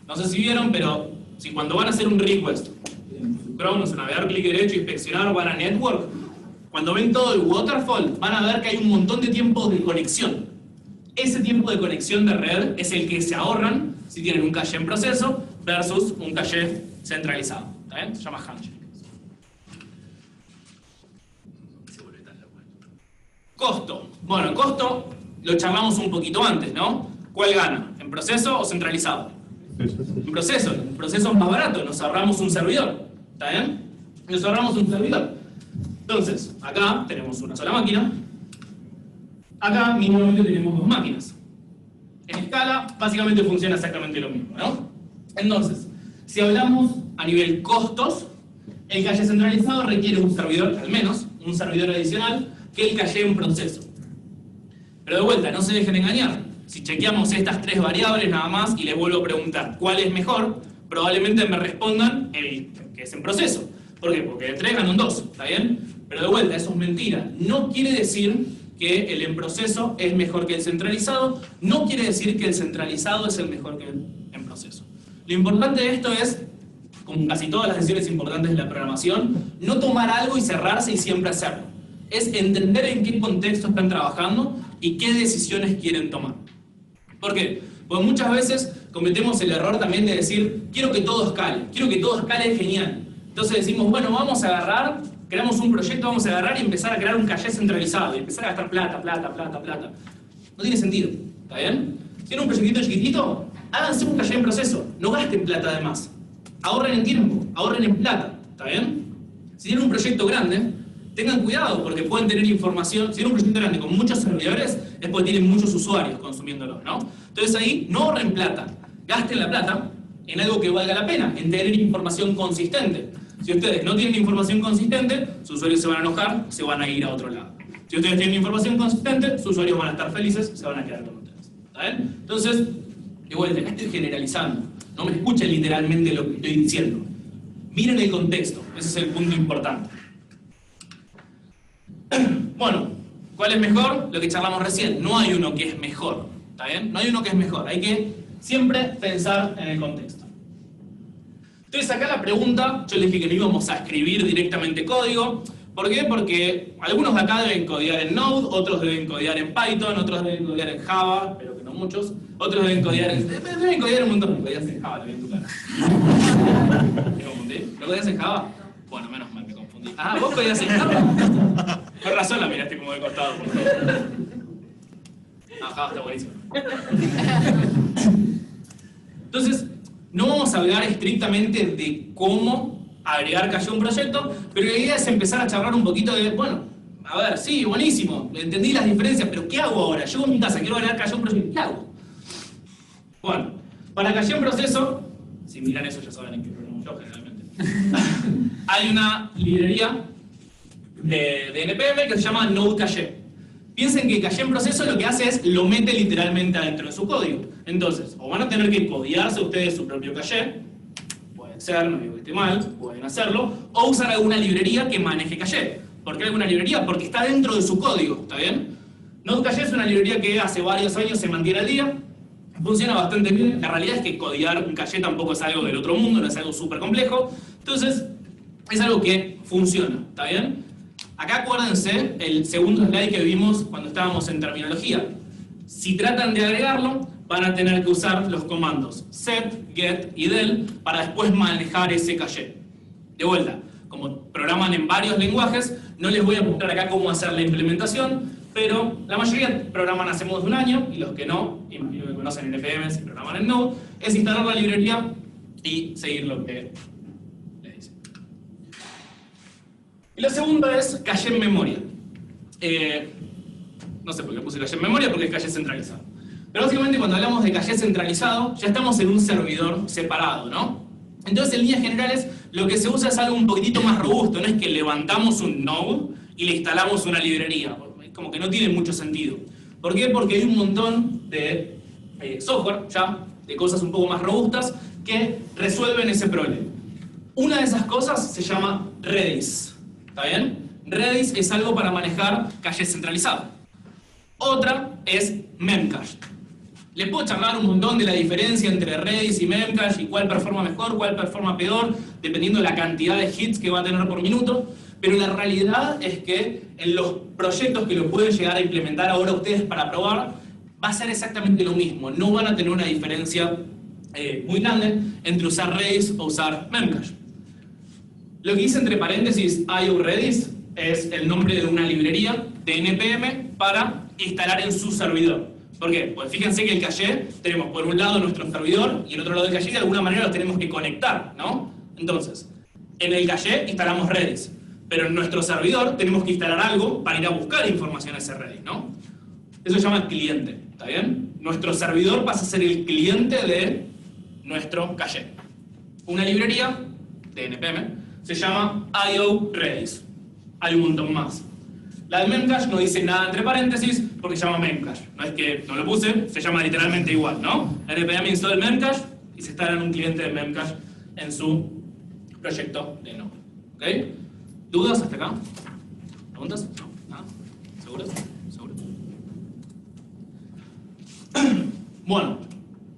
No sé si vieron, pero si cuando van a hacer un request en Chrome, o sea, navegar clic derecho, inspeccionar, van a Network, cuando ven todo el waterfall, van a ver que hay un montón de tiempo de conexión. Ese tiempo de conexión de red es el que se ahorran si tienen un caché en proceso versus un caché centralizado. ¿Está bien? Se llama handshake. Costo. Bueno, el costo lo charlamos un poquito antes, ¿no? ¿Cuál gana? ¿En proceso o centralizado? En proceso. En proceso es más barato, nos ahorramos un servidor. ¿Está bien? Nos ahorramos un servidor. Entonces, acá tenemos una sola máquina. Acá mínimamente tenemos dos máquinas. En escala, básicamente funciona exactamente lo mismo, ¿no? Entonces, si hablamos a nivel costos, el caché centralizado requiere un servidor, al menos, un servidor adicional, que el caché en proceso. Pero de vuelta, no se dejen engañar. Si chequeamos estas tres variables nada más y les vuelvo a preguntar cuál es mejor, probablemente me respondan el que es en proceso. ¿Por qué? Porque de 3 ganan 2, ¿está bien? Pero de vuelta, eso es mentira. No quiere decir que el en proceso es mejor que el centralizado, no quiere decir que el centralizado es el mejor que el en proceso. Lo importante de esto es, como casi todas las decisiones importantes de la programación, no tomar algo y cerrarse y siempre hacerlo. Es entender en qué contexto están trabajando y qué decisiones quieren tomar. ¿Por qué? Porque muchas veces cometemos el error también de decir, quiero que todo escale genial. Entonces decimos, bueno, vamos a agarrar, creamos un proyecto, vamos a agarrar y empezar a crear un caché centralizado y empezar a gastar plata. No tiene sentido, ¿está bien? Si tienen un proyectito chiquitito, háganse un caché en proceso, no gasten plata además. Ahorren en tiempo, ahorren en plata, ¿está bien? Si tienen un proyecto grande, tengan cuidado porque pueden tener información. Si tienen un proyecto grande con muchos servidores, es porque tienen muchos usuarios consumiéndolo, ¿no? Entonces ahí no ahorren plata, gasten la plata en algo que valga la pena, en tener información consistente. Si ustedes no tienen información consistente, sus usuarios se van a enojar, se van a ir a otro lado. Si ustedes tienen información consistente, sus usuarios van a estar felices, se van a quedar con ustedes. ¿Está bien? Entonces, de vuelta, no estoy generalizando. No me escuchen literalmente lo que estoy diciendo. Miren el contexto, ese es el punto importante. Bueno, ¿cuál es mejor? Lo que charlamos recién. No hay uno que es mejor. ¿Está bien? No hay uno que es mejor. Hay que siempre pensar en el contexto. Entonces acá la pregunta, yo les dije que no íbamos a escribir directamente código. ¿Por qué? Porque algunos de acá deben codear en Node, otros deben codear en Python, otros deben codear en Java, pero que no muchos. Otros deben codear un montón. ¿Codeas en Java? Te vi en tu cara. ¿Me confundí? ¿No codeas en Java? Bueno, menos mal, me confundí. Ah, ¿vos codeas en Java? Por razón la miraste como de costado. Ah, Java está buenísimo. Entonces, no vamos a hablar estrictamente de cómo agregar caché a un proyecto, pero la idea es empezar a charlar un poquito de, bueno, a ver, sí, buenísimo, entendí las diferencias, pero ¿qué hago ahora? Llego a mi casa, quiero agregar caché a un proyecto, ¿qué hago? Bueno, para caché en proceso, si miran eso ya saben en qué programa yo generalmente, hay una librería de NPM que se llama Node Caché. Piensen que caché en proceso lo que hace es lo mete literalmente adentro de su código. Entonces, o van a tener que codearse ustedes su propio caché, pueden ser, no digo que esté mal, pueden hacerlo, o usar alguna librería que maneje caché. ¿Por qué alguna librería? Porque está dentro de su código, ¿está bien? Node Caché es una librería que hace varios años se mantiene al día, funciona bastante bien. La realidad es que codear un caché tampoco es algo del otro mundo, no es algo súper complejo. Entonces, es algo que funciona, ¿está bien? Acá acuérdense el segundo slide que vimos cuando estábamos en terminología. Si tratan de agregarlo, van a tener que usar los comandos set, get y del para después manejar ese caché. De vuelta, como programan en varios lenguajes, no les voy a mostrar acá cómo hacer la implementación, pero la mayoría programan hace más de un año, y los que no, imagino que conocen NPM si programan en Node, es instalar la librería y seguir lo que les dice. Y la segunda es caché en memoria. No sé por qué puse caché en memoria, porque es caché centralizado. Pero básicamente cuando hablamos de caché centralizado, ya estamos en un servidor separado, ¿no? Entonces, en líneas generales, lo que se usa es algo un poquitito más robusto, no es que levantamos un node y le instalamos una librería. Como que no tiene mucho sentido. ¿Por qué? Porque hay un montón de software, ya, de cosas un poco más robustas, que resuelven ese problema. Una de esas cosas se llama Redis. ¿Está bien? Redis es algo para manejar caché centralizado. Otra es Memcache. Les puedo charlar un montón de la diferencia entre Redis y Memcache y cuál performa mejor, cuál performa peor, dependiendo de la cantidad de hits que va a tener por minuto, pero la realidad es que en los proyectos que lo pueden llegar a implementar ahora ustedes para probar, va a ser exactamente lo mismo. No van a tener una diferencia muy grande entre usar Redis o usar Memcache. Lo que hice entre paréntesis IO Redis es el nombre de una librería de NPM para instalar en su servidor. ¿Por qué? Pues fíjense que el caché, tenemos por un lado nuestro servidor y el otro lado del caché, de alguna manera los tenemos que conectar, ¿no? Entonces, en el caché instalamos Redis, pero en nuestro servidor tenemos que instalar algo para ir a buscar información a ese Redis, ¿no? Eso se llama cliente, ¿está bien? Nuestro servidor pasa a ser el cliente de nuestro caché. Una librería de NPM se llama IO Redis. Hay un montón más. La de Memcache no dice nada entre paréntesis porque se llama Memcache. No es que no lo puse, se llama literalmente igual, ¿no? NPM instala el Memcache y se instala en un cliente de Memcache en su proyecto de Node. ¿Ok? ¿Dudas hasta acá? ¿Preguntas? No. ¿Nada? ¿Seguros? ¿Seguros? Bueno,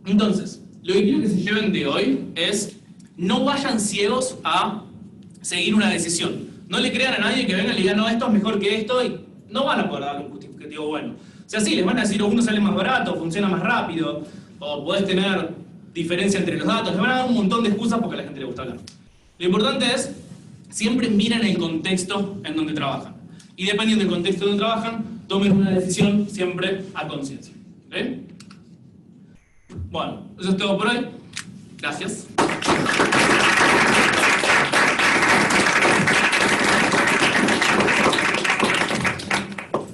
entonces, lo que quiero que se lleven de hoy es no vayan ciegos a seguir una decisión. No le crean a nadie que venga y le diga, no, esto es mejor que esto, y no van a poder darle un justificativo bueno. O sea, sí, les van a decir, uno sale más barato, funciona más rápido, o podés tener diferencia entre los datos, les van a dar un montón de excusas porque a la gente le gusta hablar. Lo importante es, siempre miren el contexto en donde trabajan. Y dependiendo del contexto donde trabajan, tomen una decisión siempre a conciencia. ¿Okay? Bueno, eso es todo por hoy. Gracias.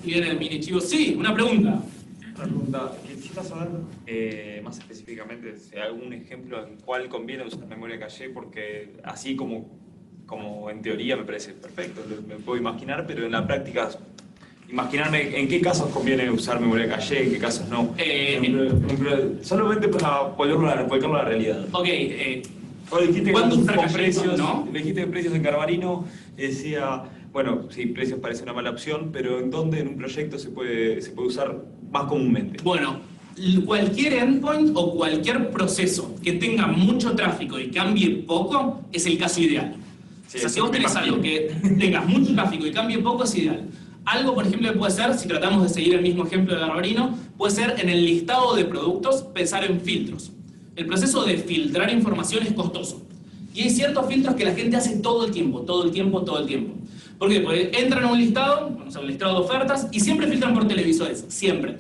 Viene el mini chivo. Sí, una pregunta. Una pregunta. Quisiera saber más específicamente si hay algún ejemplo en cuál conviene usar memoria caché, porque así como en teoría me parece perfecto, me puedo imaginar, pero en la práctica, imaginarme en qué casos conviene usar memoria caché, en qué casos no. Solamente para volverlo a la realidad. Ok. Dijiste ¿Cuándo usar con caché, precios, no? Dijiste precios en Garbarino, decía, bueno, sí, precios parece una mala opción, pero ¿en dónde en un proyecto se puede usar más comúnmente? Bueno, cualquier endpoint o cualquier proceso que tenga mucho tráfico y cambie poco es el caso ideal. Sí, o sea, si vos tenés algo que tengas mucho tráfico y cambie poco es ideal. Algo, por ejemplo, que puede ser, si tratamos de seguir el mismo ejemplo de Garbarino, puede ser en el listado de productos pensar en filtros. El proceso de filtrar información es costoso. Y hay ciertos filtros que la gente hace todo el tiempo. ¿Por qué? Porque entran a un listado, o sea, un listado de ofertas, y siempre filtran por televisores. Siempre.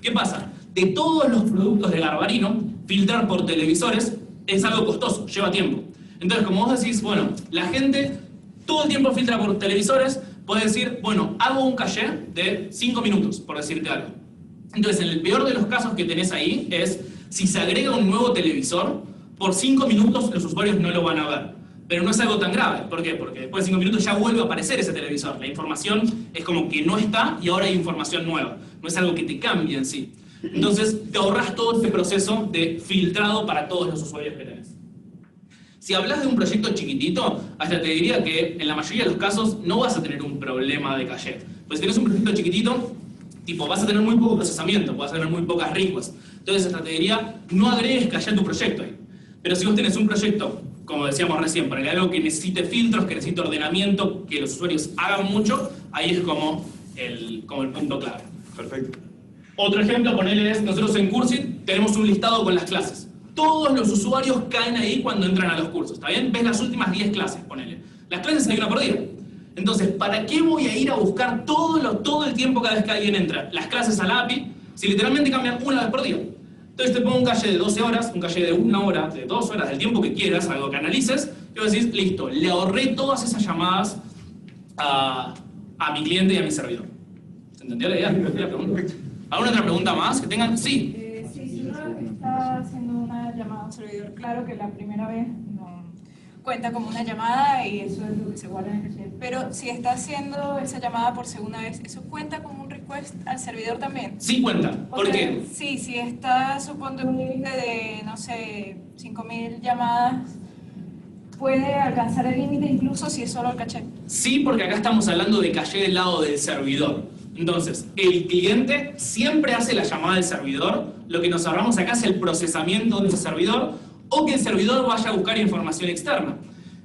¿Qué pasa? De todos los productos de Garbarino, filtrar por televisores es algo costoso, lleva tiempo. Entonces, como vos decís, bueno, la gente todo el tiempo filtra por televisores, podés decir, bueno, hago un caché de 5 minutos, por decirte algo. Entonces, en el peor de los casos que tenés ahí es, si se agrega un nuevo televisor, por 5 minutos los usuarios no lo van a ver. Pero no es algo tan grave. ¿Por qué? Porque después de 5 minutos ya vuelve a aparecer ese televisor. La información es como que no está y ahora hay información nueva. No es algo que te cambie en sí. Entonces, te ahorras todo este proceso de filtrado para todos los usuarios que tenés. Si hablas de un proyecto chiquitito, hasta te diría que en la mayoría de los casos no vas a tener un problema de caché. Pues si tienes un proyecto chiquitito, tipo, vas a tener muy poco procesamiento, vas a tener muy pocas requests. Entonces, hasta te diría, no agregues caché a tu proyecto ahí. Pero si vos tenés un proyecto, como decíamos recién, para algo que necesite filtros, que necesite ordenamiento, que los usuarios hagan mucho, ahí es como el punto clave. Perfecto. Otro ejemplo, ponele, es, nosotros en Cursit tenemos un listado con las clases. todos los usuarios caen ahí cuando entran a los cursos, ¿está bien? Ves las últimas 10 clases, ponele. Las clases hay una por día. Entonces, ¿para qué voy a ir a buscar todo el tiempo cada vez que alguien entra las clases a la API si literalmente cambian una vez por día? Entonces te pongo un caché de 12 horas, un caché de 1 hora, de 2 horas, del tiempo que quieras, algo que analices, y vos decís, listo, le ahorré todas esas llamadas a mi cliente y a mi servidor. ¿Se entendió la idea? ¿Alguna otra pregunta más que tengan? Sí. Sí, si uno está haciendo una llamada a un servidor, claro que la primera vez no cuenta como una llamada y eso es lo que se guarda en el caché. Pero si está haciendo esa llamada por segunda vez, ¿eso cuenta como un request al servidor también? Sí cuenta. ¿Por qué? Sí, si está, supongo, un límite de, no sé, 5.000 llamadas, ¿puede alcanzar el límite incluso si es solo el caché? Sí, porque acá estamos hablando de caché del lado del servidor. Entonces, el cliente siempre hace la llamada del servidor. Lo que nos ahorramos acá es el procesamiento de ese servidor o que el servidor vaya a buscar información externa.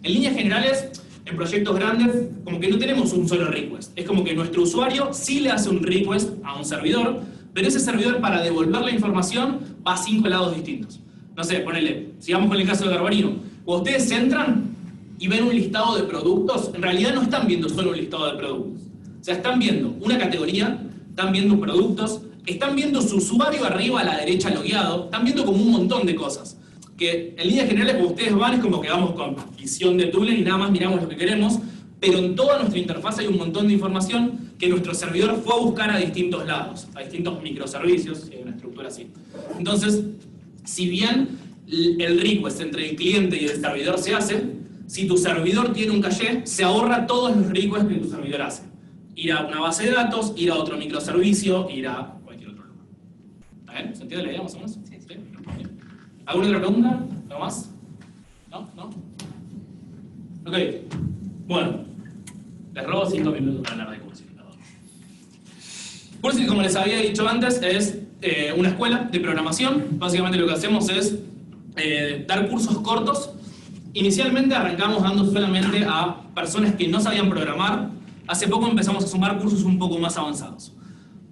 En líneas generales, en proyectos grandes, como que no tenemos un solo request. Es como que nuestro usuario sí le hace un request a un servidor, pero ese servidor para devolver la información va a 5 lados distintos. No sé, ponele, sigamos con el caso de Garbarino. Cuando ustedes entran y ven un listado de productos, en realidad no están viendo solo un listado de productos. O sea, están viendo una categoría, están viendo productos, están viendo su usuario arriba a la derecha logueado, están viendo como un montón de cosas. Que en líneas generales, cuando ustedes van, es como que vamos con visión de túnel y nada más miramos lo que queremos, pero en toda nuestra interfaz hay un montón de información que nuestro servidor fue a buscar a distintos lados, a distintos microservicios, si hay una estructura así. Entonces, si bien el request entre el cliente y el servidor se hace, si tu servidor tiene un caché, se ahorra todos los requests que tu servidor hace. Ir a una base de datos, ir a otro microservicio, ir a cualquier otro lugar. ¿Está bien? ¿Se entiende la idea más o menos? Sí. ¿Alguna otra pregunta? ¿Algo más? ¿No? ¿No? Ok. Bueno, les robo 5 minutos para hablar de Cursit. Cursit, como les había dicho antes, es una escuela de programación. Básicamente lo que hacemos es dar cursos cortos. Inicialmente arrancamos dando solamente a personas que no sabían programar. Hace poco empezamos a sumar cursos un poco más avanzados.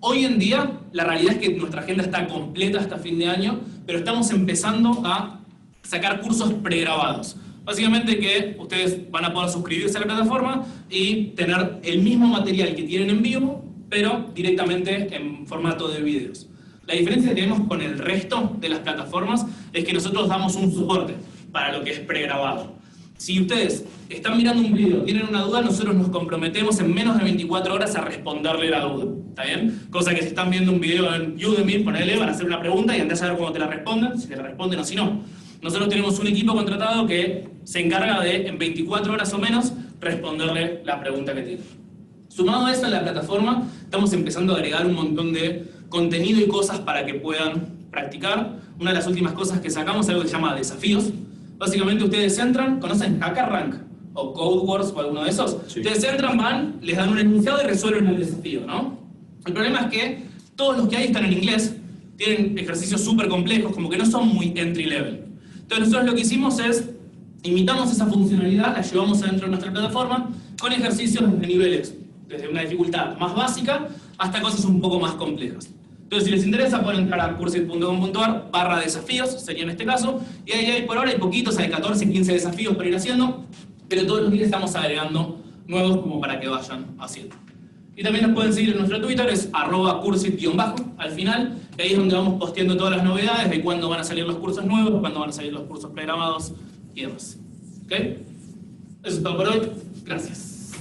Hoy en día, la realidad es que nuestra agenda está completa hasta fin de año, pero estamos empezando a sacar cursos pregrabados. Básicamente que ustedes van a poder suscribirse a la plataforma y tener el mismo material que tienen en vivo, pero directamente en formato de videos. La diferencia que tenemos con el resto de las plataformas es que nosotros damos un soporte para lo que es pregrabado. Si ustedes están mirando un video, tienen una duda, nosotros nos comprometemos en menos de 24 horas a responderle la duda, ¿está bien? Cosa que si están viendo un video en Udemy, ponele, van a hacer una pregunta y andás a ver cómo te la responden, si te la responden o si no. Nosotros tenemos un equipo contratado que se encarga de, en 24 horas o menos, responderle la pregunta que tienen. Sumado a eso, en la plataforma estamos empezando a agregar un montón de contenido y cosas para que puedan practicar. Una de las últimas cosas que sacamos es algo que se llama desafíos. Básicamente ustedes entran, ¿conocen HackerRank o CodeWars o alguno de esos? Sí. Ustedes entran, van, les dan un enunciado y resuelven el desafío, ¿no? El problema es que todos los que hay están en inglés, tienen ejercicios súper complejos, como que no son muy entry level. Entonces nosotros lo que hicimos es, imitamos esa funcionalidad, la llevamos adentro de nuestra plataforma, con ejercicios de niveles, desde una dificultad más básica hasta cosas un poco más complejas. Entonces, si les interesa, pueden entrar a cursit.com.ar/desafíos, sería en este caso, y ahí hay, por ahora hay poquitos, hay 14, 15 desafíos para ir haciendo, pero todos los días estamos agregando nuevos como para que vayan haciendo. Y también nos pueden seguir en nuestro Twitter, es @cursit_ al final, y ahí es donde vamos posteando todas las novedades de cuándo van a salir los cursos nuevos, cuándo van a salir los cursos pregramados y demás. ¿Ok? Eso es todo por hoy. Gracias.